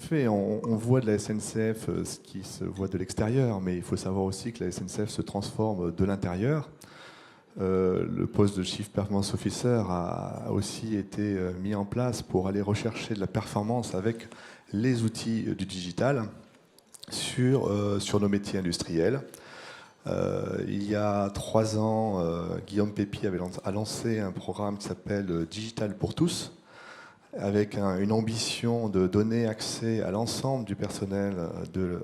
fait, on voit de la SNCF ce qui se voit de l'extérieur, mais il faut savoir aussi que la SNCF se transforme de l'intérieur. Le poste de Chief Performance Officer a aussi été mis en place pour aller rechercher de la performance avec les outils du digital sur nos métiers industriels. Il y a 3 ans, Guillaume Pépi a lancé un programme qui s'appelle Digital pour tous, avec une ambition de donner accès à l'ensemble du personnel de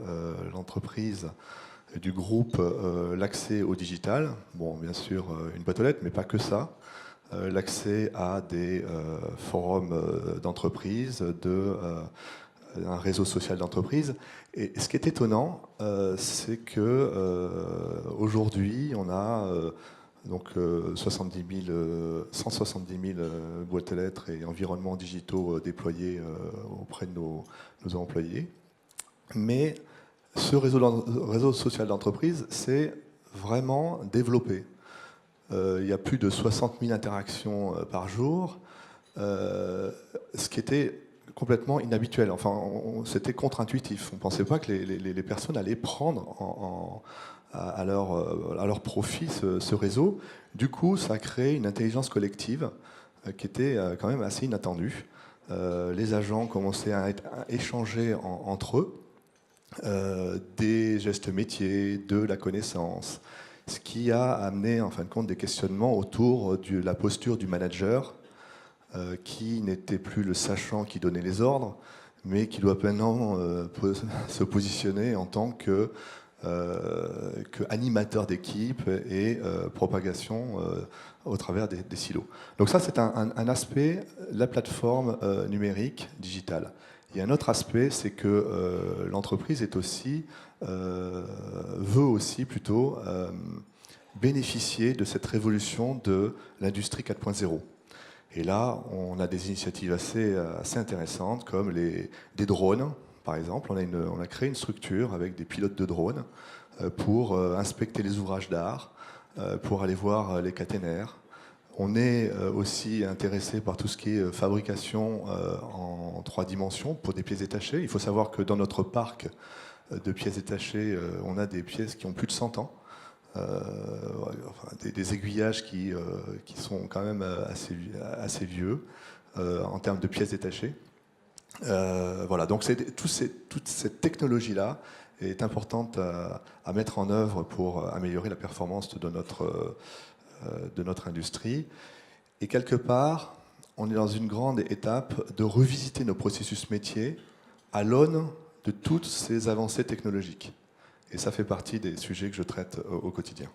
l'entreprise, du groupe, l'accès au digital. Bon, bien sûr, une boîte aux lettres, mais pas que ça. L'accès à des forums d'entreprise, un réseau social d'entreprise. Et ce qui est étonnant, c'est que aujourd'hui, on a donc 170 000 boîtes aux lettres et environnements digitaux déployés auprès de nos employés. Mais ce réseau social d'entreprise s'est vraiment développé. Il y a plus de 60 000 interactions par jour, ce qui était complètement inhabituel. Enfin, c'était contre-intuitif. On ne pensait pas que les personnes allaient prendre à leur profit ce réseau. Du coup, ça a créé une intelligence collective qui était quand même assez inattendue. Les agents commençaient à échanger entre eux des gestes métiers, de la connaissance, ce qui a amené en fin de compte des questionnements autour de la posture du manager, qui n'était plus le sachant qui donnait les ordres, mais qui doit maintenant se positionner en tant que animateur d'équipe et propagation au travers des silos. Donc ça, c'est un aspect, la plateforme numérique digitale. Il y a un autre aspect, c'est que l'entreprise veut aussi plutôt bénéficier de cette révolution de l'industrie 4.0. Et là, on a des initiatives assez intéressantes, comme des drones, par exemple. On a créé une structure avec des pilotes de drones pour inspecter les ouvrages d'art, pour aller voir les caténaires. On est aussi intéressé par tout ce qui est fabrication en 3 dimensions pour des pièces détachées. Il faut savoir que dans notre parc de pièces détachées, on a des pièces qui ont plus de 100 ans. Des aiguillages qui sont quand même assez vieux en termes de pièces détachées. Voilà, donc toute cette technologie-là est importante à mettre en œuvre pour améliorer la performance de notre industrie. Et quelque part, on est dans une grande étape de revisiter nos processus métiers à l'aune de toutes ces avancées technologiques. Et ça fait partie des sujets que je traite au quotidien.